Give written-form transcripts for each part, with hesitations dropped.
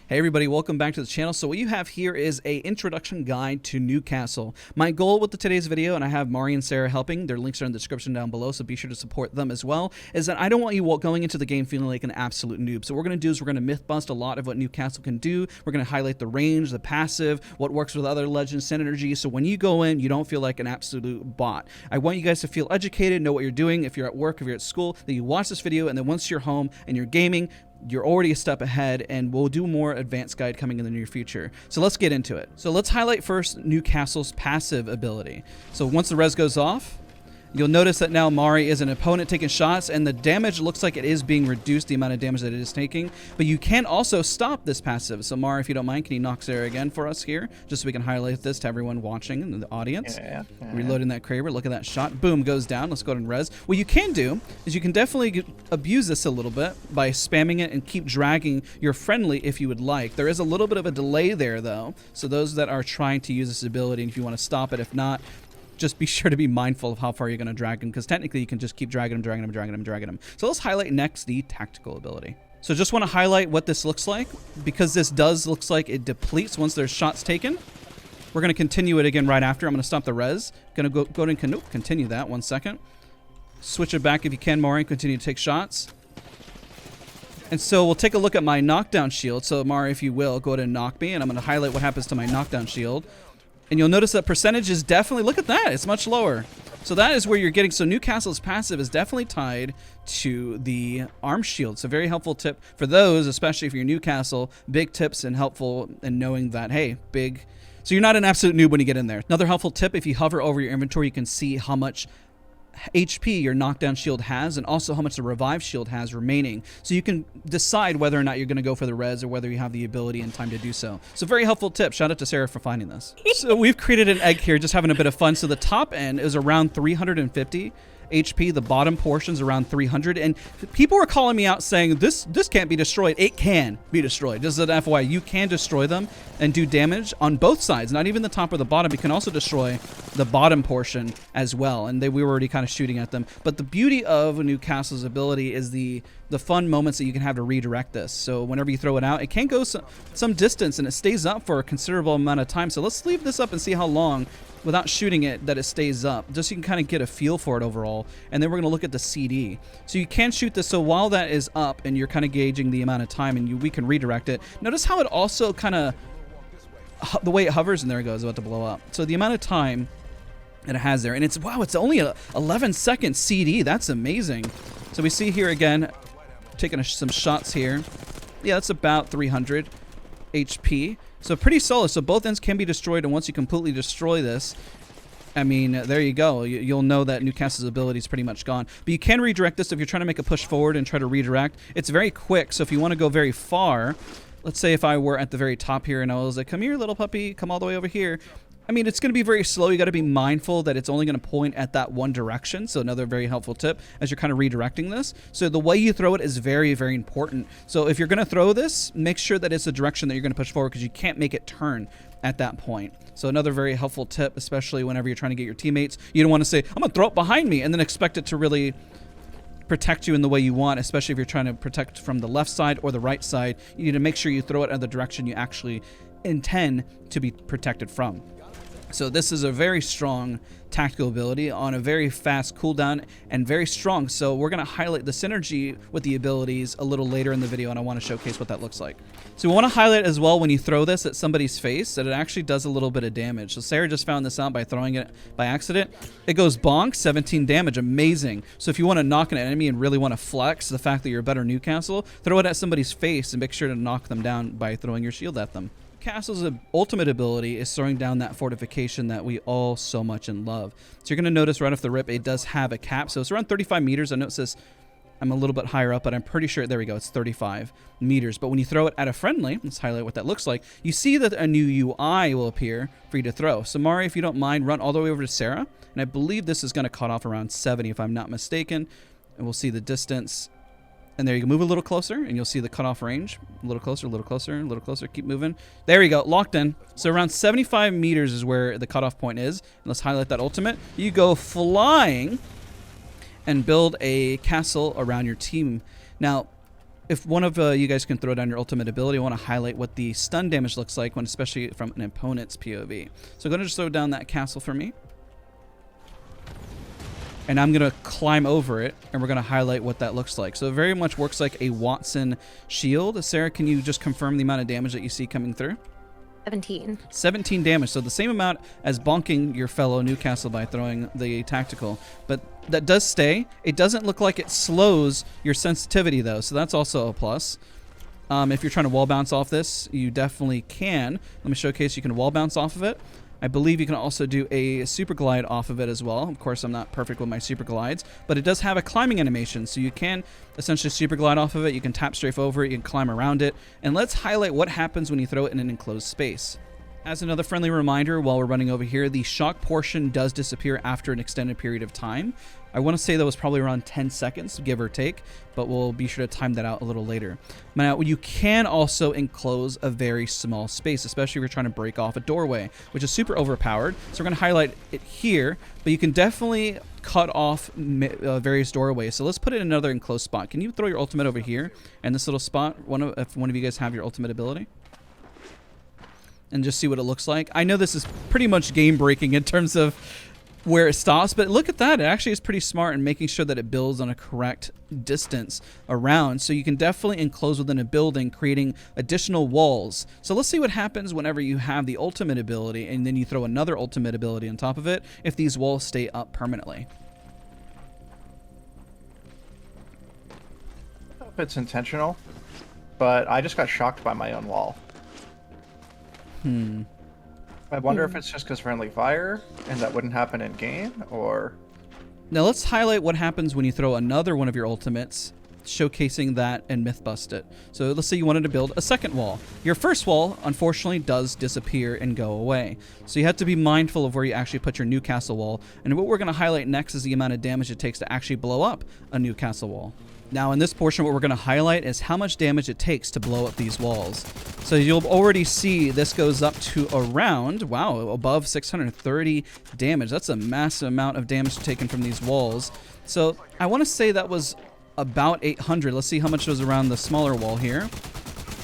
Hey everybody, welcome back to the channel. So what you have here is a introduction guide to Newcastle. My goal with today's video, and I have Mari and Sarah helping, their links are in the description down below, so be sure to support them as well, is that I don't want you going into the game feeling like an absolute noob. So what we're going to do is we're going to myth bust a lot of what Newcastle can do. We're going to highlight the range, the passive, what works with other legends, synergy, so when you go in, you don't feel like an absolute bot. I want you guys to feel educated, know what you're doing, if you're at work, if you're at school, that you watch this video, and then once you're home and you're gaming, you're already a step ahead, and we'll do more advanced guide coming in the near future. So let's get into it. So let's highlight first Newcastle's passive ability. So once the res goes off, you'll notice that now Mari is an opponent taking shots, and the damage looks like it is being reduced, the amount of damage that it is taking. But you can also stop this passive. So Mari, if you don't mind, can you knock Sarah again for us here, just so we can highlight this to everyone watching in the audience. Yeah. Reloading that Kraber, look at that shot. Boom, goes down. Let's go ahead and res. What you can do is you can definitely abuse this a little bit by spamming it and keep dragging your friendly if you would like. There is a little bit of a delay there, though. So those that are trying to use this ability, and if you want to stop it, if not, just be sure to be mindful of how far you're going to drag them, because technically you can just keep dragging them. So let's highlight next the tactical ability. So just want to highlight what this looks like, because this looks like it depletes once there's shots taken. We're going to continue it again right after. I'm going to stop the res. Going to go and continue that 1 second. Switch it back if you can, Mari, and continue to take shots. And so we'll take a look at my knockdown shield. So Mari, if you will, go ahead and knock me, and I'm going to highlight what happens to my knockdown shield. And you'll notice that percentage is definitely, look at that, it's much lower. So that is where you're getting, so Newcastle's passive is definitely tied to the arm shield. So very helpful tip for those, especially if you're Newcastle, big tips and helpful in knowing that, hey, big, so you're not an absolute noob when you get in there. Another helpful tip, if you hover over your inventory, you can see how much HP your knockdown shield has, and also how much the revive shield has remaining, so you can decide whether or not you're going to go for the res or whether you have the ability and time to do so. So very helpful tip. Shout out to Sarah for finding this. So we've created an egg here, just having a bit of fun. So the top end is around 350 HP, the bottom portion's around 300, and people were calling me out saying this can't be destroyed. It can be destroyed. Just as an FYI, you can destroy them and do damage on both sides, not even the top or the bottom. You can also destroy the bottom portion as well, and we were already kind of shooting at them. But the beauty of Newcastle's ability is the fun moments that you can have to redirect this. So whenever you throw it out, it can go some distance, and it stays up for a considerable amount of time. So let's leave this up and see how long, without shooting it, that it stays up, just so you can kind of get a feel for it overall. And then we're going to look at the CD. So you can shoot this, so while that is up and you're kind of gauging the amount of time, and we can redirect it. Notice how it also kind of, the way it hovers, and there it goes, about to blow up. So the amount of time that it has there, and it's, wow, it's only a 11-second CD. That's amazing. So we see here again, taking some shots here. Yeah, that's about 300 HP. So pretty solid. So both ends can be destroyed, and once you completely destroy this, I mean, there you go. You'll know that Newcastle's ability is pretty much gone. But you can redirect this if you're trying to make a push forward and try to redirect. It's very quick, so if you want to go very far, let's say if I were at the very top here and I was like, come here, little puppy, come all the way over here. I mean, it's going to be very slow. You got to be mindful that it's only going to point at that one direction. So another very helpful tip as you're kind of redirecting this. So the way you throw it is very, very important. So if you're going to throw this, make sure that it's the direction that you're going to push forward, because you can't make it turn at that point. So another very helpful tip, especially whenever you're trying to get your teammates. You don't want to say, I'm going to throw it behind me, and then expect it to really protect you in the way you want, especially if you're trying to protect from the left side or the right side. You need to make sure you throw it in the direction you actually intend to be protected from. So this is a very strong tactical ability on a very fast cooldown, and very strong. So we're going to highlight the synergy with the abilities a little later in the video, and I want to showcase what that looks like. So we want to highlight as well, when you throw this at somebody's face, that it actually does a little bit of damage. So Sarah just found this out by throwing it by accident. It goes bonk, 17 damage, amazing. So if you want to knock an enemy and really want to flex the fact that you're a better Newcastle, throw it at somebody's face and make sure to knock them down by throwing your shield at them. Newcastle's ultimate ability is throwing down that fortification that we all so much in love. So you're going to notice right off the rip, it does have a cap. So it's around 35 meters. I know it says I'm a little bit higher up, but I'm pretty sure, there we go, it's 35 meters. But when you throw it at a friendly, let's highlight what that looks like. You see that a new UI will appear for you to throw. So Mari, if you don't mind, run all the way over to Sarah. And I believe this is going to cut off around 70 if I'm not mistaken. And we'll see the distance. And there you go. Move a little closer, and you'll see the cutoff range. A little closer, a little closer, a little closer. Keep moving. There you go. Locked in. So around 75 meters is where the cutoff point is. And let's highlight that ultimate. You go flying and build a castle around your team. Now, if one of you guys can throw down your ultimate ability, I want to highlight what the stun damage looks like when, especially from an opponent's POV. So I'm going to just throw down that castle for me. And I'm going to climb over it, and we're going to highlight what that looks like. So it very much works like a Wattson shield. Sarah, can you just confirm the amount of damage that you see coming through? 17. 17 damage, so the same amount as bonking your fellow Newcastle by throwing the tactical. But that does stay. It doesn't look like it slows your sensitivity, though, so that's also a plus. If you're trying to wall bounce off this, you definitely can. Let me showcase you can wall bounce off of it. I believe you can also do a super glide off of it as well. Of course, I'm not perfect with my super glides, but it does have a climbing animation, so you can essentially super glide off of it. You can tap strafe over it, you can climb around it. And let's highlight what happens when you throw it in an enclosed space. As another friendly reminder, while we're running over here, the shock portion does disappear after an extended period of time. I want to say that was probably around 10 seconds, give or take, but we'll be sure to time that out a little later. Now, you can also enclose a very small space, especially if you're trying to break off a doorway, which is super overpowered. So we're going to highlight it here, but you can definitely cut off various doorways. So let's put it in another enclosed spot. Can you throw your ultimate over here and this little spot? If one of you guys have your ultimate ability? And just see what it looks like. I know this is pretty much game breaking in terms of where it stops, but look at that. It actually is pretty smart in making sure that it builds on a correct distance around. So you can definitely enclose within a building, creating additional walls. So let's see what happens whenever you have the ultimate ability and then you throw another ultimate ability on top of it, if these walls stay up permanently. I don't know if it's intentional, but I just got shocked by my own wall. I wonder if it's just because friendly fire and that wouldn't happen in game, or... Now let's highlight what happens when you throw another one of your ultimates, showcasing that and myth bust it. So let's say you wanted to build a second wall. Your first wall, unfortunately, does disappear and go away. So you have to be mindful of where you actually put your Newcastle wall. And what we're going to highlight next is the amount of damage it takes to actually blow up a Newcastle wall. Now in this portion, what we're going to highlight is how much damage it takes to blow up these walls. So you'll already see this goes up to around, wow, above 630 damage. That's a massive amount of damage taken from these walls. So I want to say that was about 800. Let's see how much was around the smaller wall here.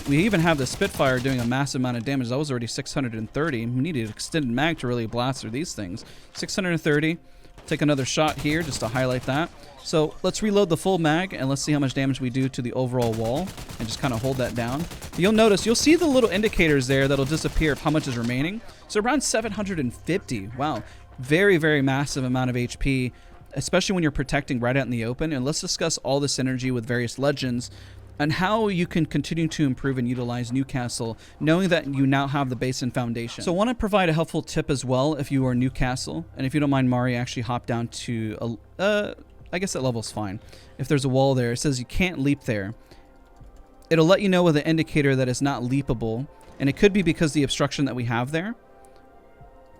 We even have the Spitfire doing a massive amount of damage. That was already 630. We needed an extended mag to really blast through these things. 630. Take another shot here just to highlight that. So let's reload the full mag and let's see how much damage we do to the overall wall and just kind of hold that down. You'll notice, you'll see the little indicators there that'll disappear of how much is remaining. So around 750. Wow. Very, very massive amount of HP, especially when you're protecting right out in the open. And let's discuss all the synergy with various legends and how you can continue to improve and utilize Newcastle, knowing that you now have the base and foundation. So I want to provide a helpful tip as well if you are Newcastle. And if you don't mind, Mari, actually hop down to, I guess that level's fine. If there's a wall there, it says you can't leap there. It'll let you know with an indicator that it's not leapable. And it could be because the obstruction that we have there,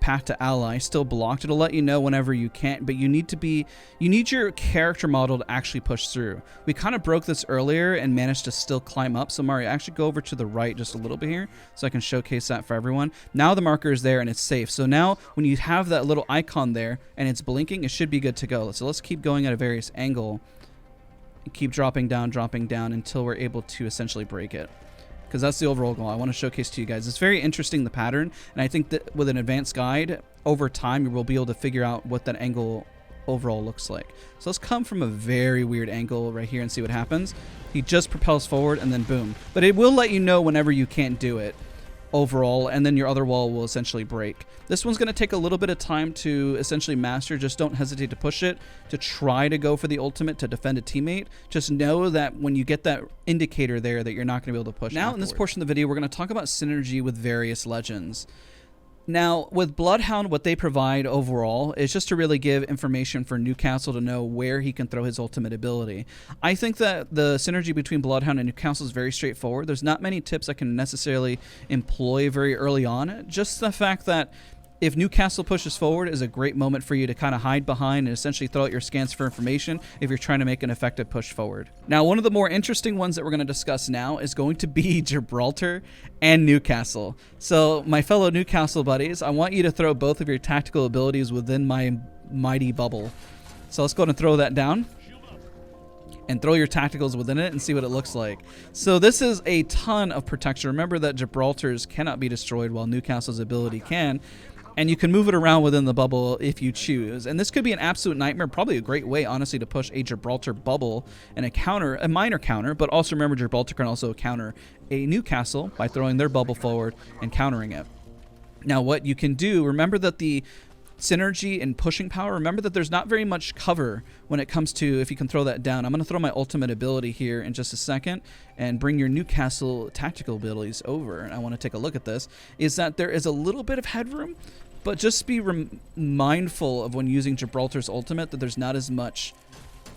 path to ally, still blocked. It'll let you know whenever you can't, but you need your character model to actually push through. We kind of broke this earlier and managed to still climb up. So Mario, actually go over to the right just a little bit here so I can showcase that for everyone. Now the marker is there and it's safe. So now when you have that little icon there and it's blinking, it should be good to go. So let's keep going at a various angle and keep dropping down until we're able to essentially break it. Because that's the overall goal I want to showcase to you guys. It's very interesting, the pattern, and I think that with an advanced guide, over time, you will be able to figure out what that angle overall looks like. So let's come from a very weird angle right here and see what happens. He just propels forward and then boom. But it will let you know whenever you can't do it overall, and then your other wall will essentially break. This one's going to take a little bit of time to essentially master. Just don't hesitate to push it, to try to go for the ultimate to defend a teammate. Just know that when you get that indicator there that you're not going to be able to push. Now in this portion of the video, we're going to talk about synergy with various legends. Now, with Bloodhound, what they provide overall is just to really give information for Newcastle to know where he can throw his ultimate ability. I think that the synergy between Bloodhound and Newcastle is very straightforward. There's not many tips I can necessarily employ very early on. Just the fact that if Newcastle pushes forward is a great moment for you to kind of hide behind and essentially throw out your scans for information if you're trying to make an effective push forward. Now, one of the more interesting ones that we're going to discuss now is going to be Gibraltar and Newcastle. So my fellow Newcastle buddies, I want you to throw both of your tactical abilities within my mighty bubble. So let's go ahead and throw that down. and throw your tacticals within it and see what it looks like. So this is a ton of protection. Remember that Gibraltar's cannot be destroyed while Newcastle's ability can. And you can move it around within the bubble if you choose. And this could be an absolute nightmare, probably a great way, honestly, to push a Gibraltar bubble and a minor counter. But also remember, Gibraltar can also counter a Newcastle by throwing their bubble forward and countering it. Now, what you can do, remember that the synergy and pushing power, remember that there's not very much cover when it comes to if you can throw that down. I'm going to throw my ultimate ability here in just a second and bring your Newcastle tactical abilities over. And I want to take a look at this. Is that there is a little bit of headroom, but just be mindful of when using Gibraltar's ultimate that there's not as much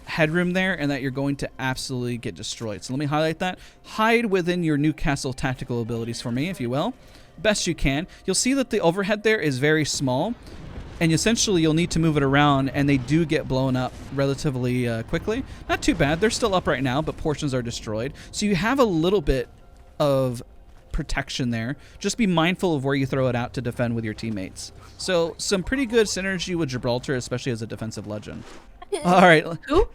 headroom there and that you're going to absolutely get destroyed. So let me highlight that. Hide within your Newcastle tactical abilities for me, if you will. Best you can. You'll see that the overhead there is very small. And essentially, you'll need to move it around, and they do get blown up relatively quickly. Not too bad. They're still up right now, but portions are destroyed. So you have a little bit of protection there. Just be mindful of where you throw it out to defend with your teammates. So some pretty good synergy with Gibraltar, especially as a defensive legend. All right. Who?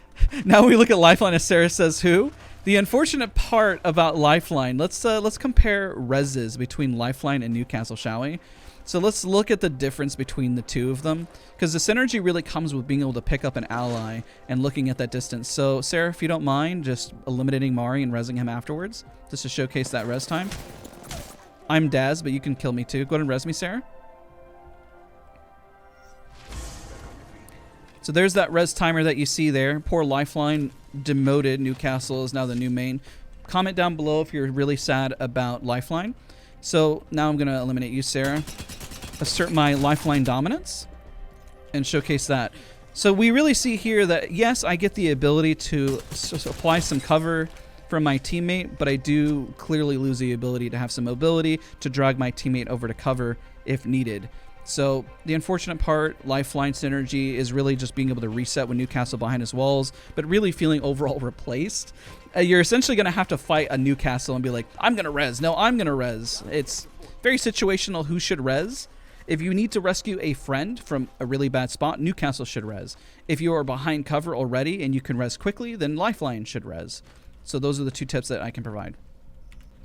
Now we look at Lifeline, as Sarah says, who? The unfortunate part about Lifeline, let's compare reses between Lifeline and Newcastle, shall we? So let's look at the difference between the two of them, because the synergy really comes with being able to pick up an ally and looking at that distance. So Sarah, if you don't mind, just eliminating Mari and resing him afterwards, just to showcase that res time. I'm Daz, but you can kill me too. Go ahead and res me, Sarah. So there's that res timer that you see there. Poor Lifeline demoted. Newcastle is now the new main. Comment down below if you're really sad about Lifeline. So now I'm going to eliminate you, Sarah. Assert my Lifeline dominance and showcase that. So we really see here that, yes, I get the ability to apply some cover from my teammate, but I do clearly lose the ability to have some mobility to drag my teammate over to cover if needed. So the unfortunate part, Lifeline synergy, is really just being able to reset with Newcastle behind his walls, but really feeling overall replaced. You're essentially going to have to fight a Newcastle and be like, I'm going to res. No, I'm going to res. It's very situational who should res. If you need to rescue a friend from a really bad spot, Newcastle should res. If you are behind cover already and you can res quickly, then Lifeline should res. So those are the two tips that I can provide.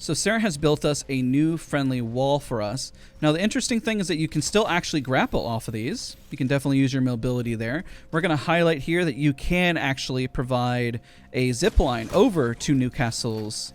So Sarah has built us a new friendly wall for us. Now the interesting thing is that you can still actually grapple off of these. You can definitely use your mobility there. We're going to highlight here that you can actually provide a zip line over to Newcastle's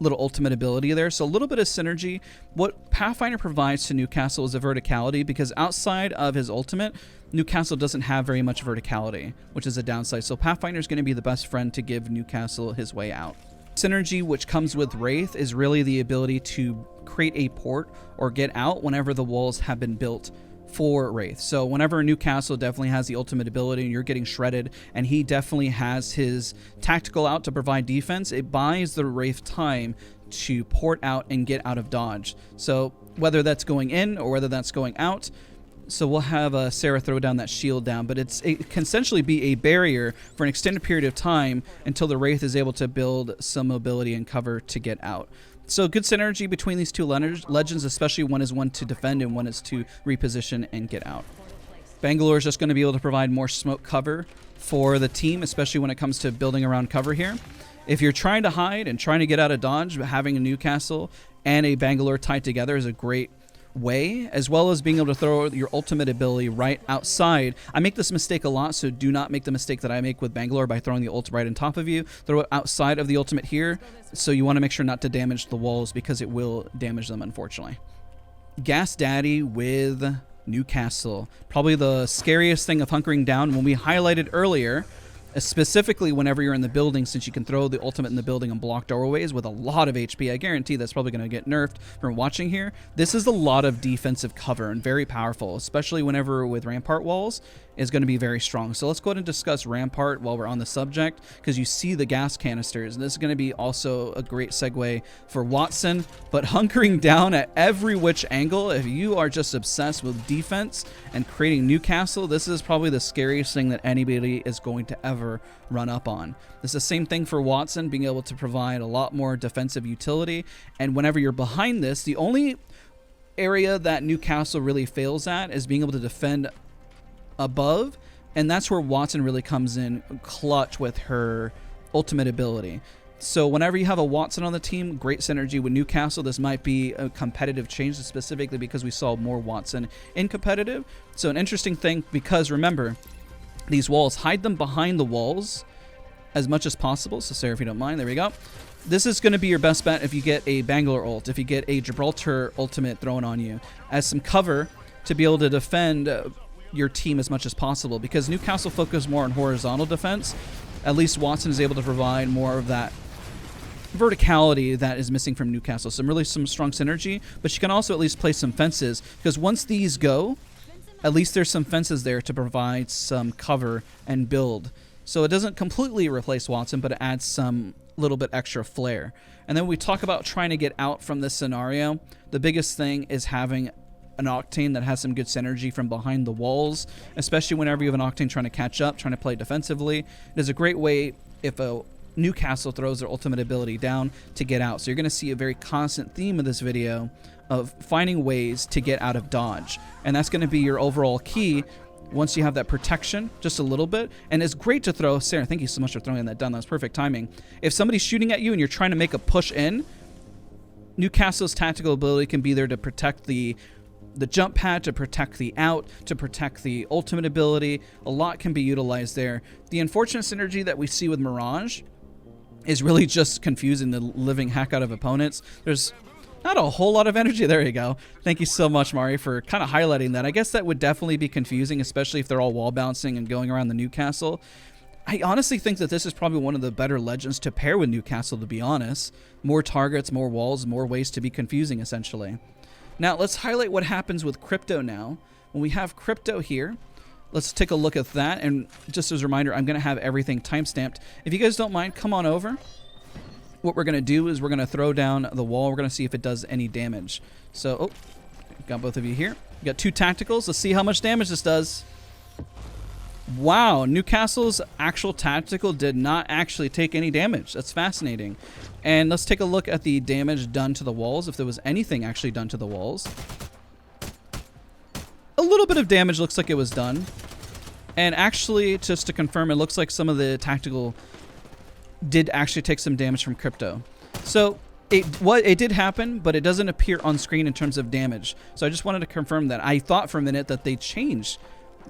little ultimate ability there. So a little bit of synergy. What Pathfinder provides to Newcastle is a verticality, because outside of his ultimate, Newcastle doesn't have very much verticality, which is a downside. So Pathfinder is going to be the best friend to give Newcastle his way out. Synergy, which comes with Wraith, is really the ability to create a port or get out whenever the walls have been built for Wraith. So whenever Newcastle definitely has the ultimate ability and you're getting shredded, and he definitely has his tactical out to provide defense, it buys the Wraith time to port out and get out of dodge. So whether that's going in or whether that's going out, so we'll have Sarah throw down that shield down, but it can essentially be a barrier for an extended period of time until the Wraith is able to build some mobility and cover to get out. So good synergy between these two legends, especially one is one to defend and one is to reposition and get out. Bangalore is just going to be able to provide more smoke cover for the team, especially when it comes to building around cover here. If you're trying to hide and trying to get out of dodge, having a Newcastle and a Bangalore tied together is a great way, as well as being able to throw your ultimate ability right outside. I make this mistake a lot, so do not make the mistake that I make with Bangalore by throwing the ult right on top of you. Throw it outside of the ultimate here, so you want to make sure not to damage the walls, because it will damage them, unfortunately. Gas Daddy with Newcastle. Probably the scariest thing of hunkering down. When we highlighted earlier, specifically whenever you're in the building, since you can throw the ultimate in the building and block doorways with a lot of HP. I guarantee that's probably going to get nerfed from watching here. This is a lot of defensive cover and very powerful, especially whenever with Rampart walls is going to be very strong. So let's go ahead and discuss Rampart while we're on the subject, because you see the gas canisters, and this is going to be also a great segue for Wattson. But hunkering down at every which angle, if you are just obsessed with defense and creating Newcastle, this is probably the scariest thing that anybody is going to ever run up on. It's the same thing for Wattson, being able to provide a lot more defensive utility. And whenever you're behind this, the only area that Newcastle really fails at is being able to defend above, and that's where Wattson really comes in clutch with her ultimate ability. So whenever you have a Wattson on the team, great synergy with Newcastle. This might be a competitive change specifically because we saw more Wattson in competitive. So an interesting thing, because remember, these walls, hide them behind the walls as much as possible. So Sarah, if you don't mind, there we go. This is going to be your best bet if you get a Bangalore ult, if you get a Gibraltar ultimate thrown on you as some cover to be able to defend your team as much as possible. Because Newcastle focused more on horizontal defense, at least Wattson is able to provide more of that verticality that is missing from Newcastle. Some strong synergy, but you can also at least place some fences, because once these go, at least there's some fences there to provide some cover and build. So it doesn't completely replace Wattson, but it adds some little bit extra flair. And then when we talk about trying to get out from this scenario, the biggest thing is having an Octane that has some good synergy from behind the walls, especially whenever you have an Octane trying to catch up, trying to play defensively. It is a great way if a Newcastle throws their ultimate ability down to get out. So you're going to see a very constant theme of this video of finding ways to get out of dodge. And that's going to be your overall key once you have that protection just a little bit. And it's great to throw. Sarah, thank you so much for throwing that down. That was perfect timing. If somebody's shooting at you and you're trying to make a push in, Newcastle's tactical ability can be there to protect the jump pad, to protect the out, to protect the ultimate ability. A lot can be utilized there. The unfortunate synergy that we see with Mirage is really just confusing the living heck out of opponents. There's not a whole lot of energy. There you go. Thank you so much, Mari, for kind of highlighting that. I guess that would definitely be confusing, especially if they're all wall bouncing and going around the Newcastle. I honestly think that this is probably one of the better legends to pair with Newcastle, to be honest. More targets, more walls, more ways to be confusing, essentially. Now, let's highlight what happens with Crypto now. When we have Crypto here, let's take a look at that. And just as a reminder, I'm going to have everything timestamped. If you guys don't mind, come on over. What we're going to do is we're going to throw down the wall. We're going to see if it does any damage. So, oh, got both of you here. We got 2 tacticals. Let's see how much damage this does. Wow, Newcastle's actual tactical did not actually take any damage. That's fascinating. And let's take a look at the damage done to the walls, if there was anything actually done to the walls. A little bit of damage looks like it was done. And actually, just to confirm, it looks like some of the tactical did actually take some damage from Crypto. So it did happen, but it doesn't appear on screen in terms of damage. So I just wanted to confirm that. I thought for a minute that they changed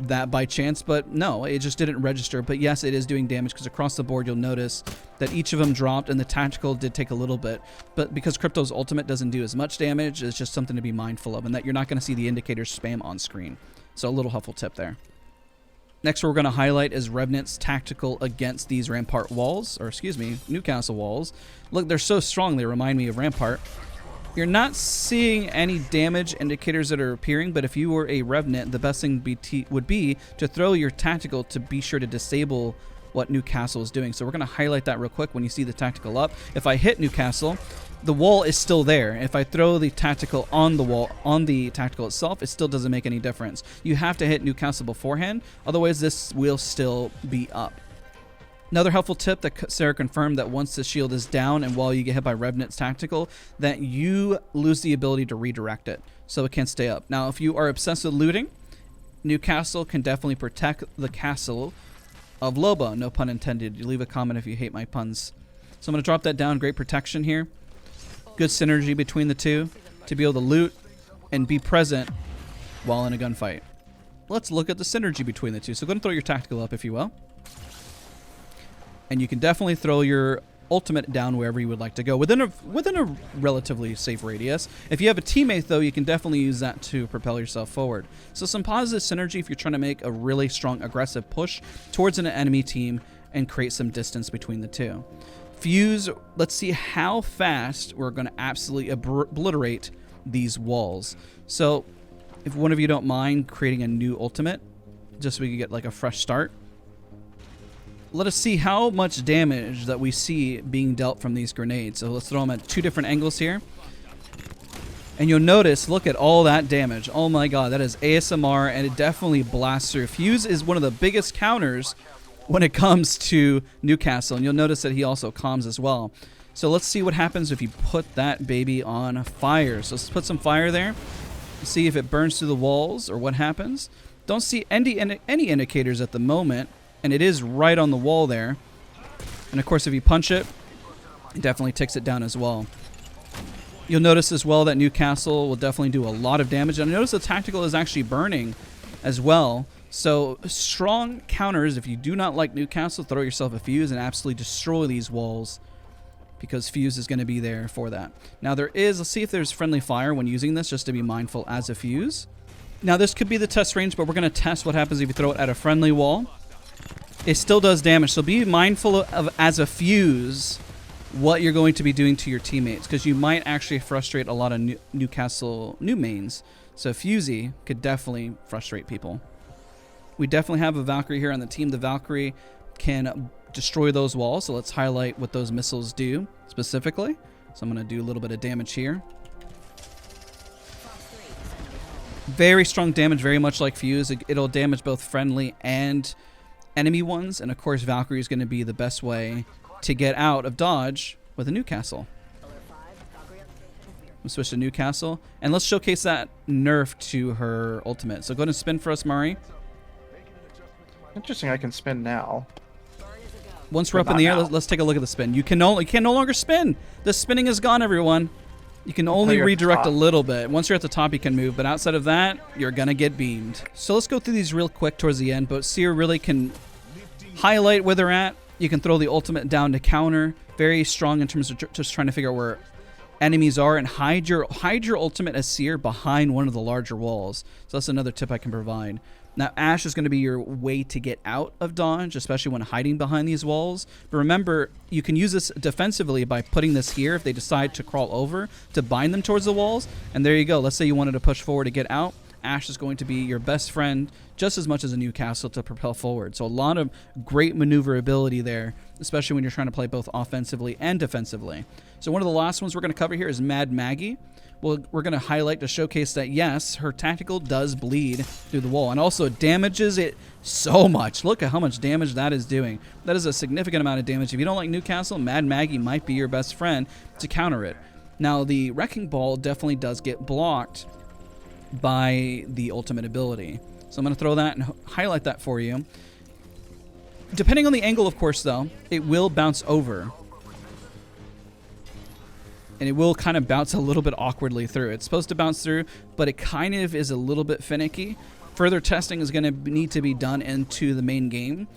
that by chance, but no, it just didn't register. But yes, it is doing damage, because across the board you'll notice that each of them dropped, and the tactical did take a little bit. But because Crypto's ultimate doesn't do as much damage, it's just something to be mindful of, and that you're not going to see the indicators spam on screen. So a little helpful tip there. Next, what we're going to highlight is Revenant's tactical against these Rampart walls, or excuse me, Newcastle walls. Look, they're so strong, they remind me of Rampart. You're not seeing any damage indicators that are appearing, but if you were a Revenant, the best thing would be to throw your tactical to be sure to disable what Newcastle is doing. So we're going to highlight that real quick when you see the tactical up. If I hit Newcastle, the wall is still there. If I throw the tactical on the wall, on the tactical itself, it still doesn't make any difference. You have to hit Newcastle beforehand, otherwise this will still be up. Another helpful tip that Sarah confirmed, that once the shield is down and while you get hit by Revenant's tactical, that you lose the ability to redirect it, so it can't stay up. Now, if you are obsessed with looting, Newcastle can definitely protect the castle of Loba, no pun intended. You leave a comment if you hate my puns. So I'm going to drop that down. Great protection here. Good synergy between the two to be able to loot and be present while in a gunfight. Let's look at the synergy between the two. So go ahead and throw your tactical up, if you will. And you can definitely throw your ultimate down wherever you would like to go, within a relatively safe radius. If you have a teammate, though, you can definitely use that to propel yourself forward. So some positive synergy if you're trying to make a really strong aggressive push towards an enemy team and create some distance between the two. Fuse, let's see how fast we're going to absolutely obliterate these walls. So if one of you don't mind creating a new ultimate, just so we can get like a fresh start. Let us see how much damage that we see being dealt from these grenades. So let's throw them at 2 different angles here. And you'll notice, look at all that damage. Oh my god, that is ASMR, and it definitely blasts through. Fuse is one of the biggest counters when it comes to Newcastle, and you'll notice that he also calms as well. So let's see what happens if you put that baby on fire. So let's put some fire there. See if it burns through the walls or what happens. Don't see any indicators at the moment. And it is right on the wall there. And of course, if you punch it, it definitely takes it down as well. You'll notice as well that Newcastle will definitely do a lot of damage. And notice the tactical is actually burning as well. So strong counters. If you do not like Newcastle, throw yourself a fuse and absolutely destroy these walls, because fuse is going to be there for that. Now there is, let's see if there's friendly fire when using this, just to be mindful as a fuse. Now this could be the test range, but we're going to test what happens if you throw it at a friendly wall. It still does damage, so be mindful of, as a fuse, what you're going to be doing to your teammates, because you might actually frustrate a lot of Newcastle new mains. So Fusey could definitely frustrate people. We definitely have a Valkyrie here on the team. The Valkyrie can destroy those walls, so let's highlight what those missiles do specifically. So I'm going to do a little bit of damage here. Very strong damage, very much like Fuse. It'll damage both friendly and enemy ones, and of course Valkyrie is going to be the best way to get out of dodge with a Newcastle. We'll switch to Newcastle, and let's showcase that nerf to her ultimate. So go ahead and spin for us, Mari. Interesting, I can spin now. Once we're up in the air, let's take a look at the spin. You can no longer spin. The spinning is gone, everyone. You can only redirect a little bit. Once you're at the top, you can move, but outside of that, you're gonna get beamed. So let's go through these real quick towards the end, but Seer really can highlight where they're at. You can throw the ultimate down to counter. Very strong in terms of just trying to figure out where enemies are, and hide your ultimate as Seer behind one of the larger walls. So that's another tip I can provide. Now, Ash is going to be your way to get out of dodge, especially when hiding behind these walls. But remember, you can use this defensively by putting this here if they decide to crawl over, to bind them towards the walls. And there you go. Let's say you wanted to push forward to get out. Ash is going to be your best friend just as much as a Newcastle to propel forward. So a lot of great maneuverability there, especially when you're trying to play both offensively and defensively. So one of the last ones we're going to cover here is Mad Maggie. Well, we're going to highlight to showcase that, yes, her tactical does bleed through the wall, and also damages it so much. Look at how much damage that is doing. That is a significant amount of damage. If you don't like Newcastle, Mad Maggie might be your best friend to counter it. Now, the Wrecking Ball definitely does get blocked by the ultimate ability. So I'm going to throw that and highlight that for you. Depending on the angle, of course, though, it will bounce over. And it will kind of bounce a little bit awkwardly through. It's supposed to bounce through, but it kind of is a little bit finicky. Further testing is going to need to be done into the main game.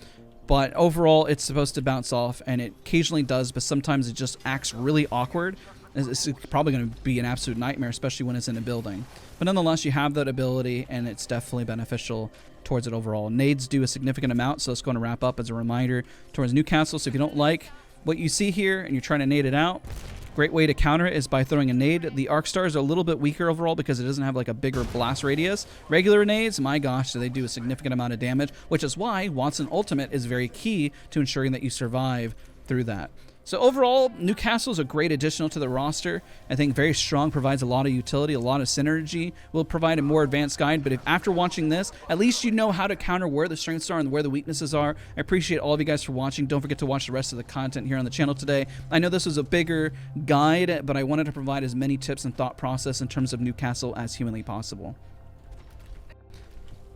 But overall, it's supposed to bounce off, and it occasionally does, but sometimes it just acts really awkward. It's probably going to be an absolute nightmare, especially when it's in a building. But nonetheless, you have that ability, and it's definitely beneficial towards it overall. Nades do a significant amount, so let's go and wrap up as a reminder towards Newcastle. So if you don't like what you see here and you're trying to nade it out, great way to counter it is by throwing a nade. The arc stars are a little bit weaker overall because it doesn't have like a bigger blast radius. Regular nades, my gosh, do they do a significant amount of damage, which is why Wattson Ultimate is very key to ensuring that you survive through that. So overall, Newcastle is a great addition to the roster. I think very strong, provides a lot of utility, a lot of synergy. Will provide a more advanced guide, but if after watching this, at least you know how to counter where the strengths are and where the weaknesses are. I appreciate all of you guys for watching. Don't forget to watch the rest of the content here on the channel today. I know this was a bigger guide, but I wanted to provide as many tips and thought process in terms of Newcastle as humanly possible.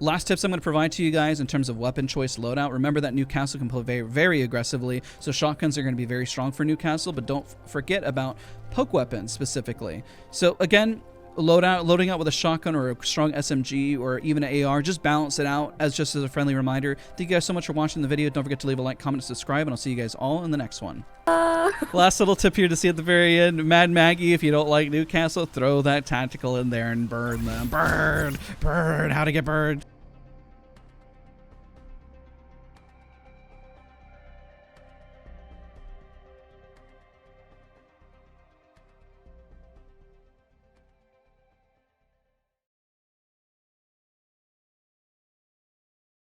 Last tips I'm going to provide to you guys in terms of weapon choice loadout. Remember that Newcastle can play very, very aggressively, so shotguns are going to be very strong for Newcastle, but don't forget about poke weapons specifically. So again, loading out with a shotgun or a strong SMG or even an AR, just balance it out just as a friendly reminder. Thank you guys so much for watching the video. Don't forget to leave a like, comment, and subscribe, and I'll see you guys all in the next one. Last little tip here to see at the very end. Mad Maggie, if you don't like Newcastle, throw that tactical in there and burn them. Burn! Burn! How to get burned.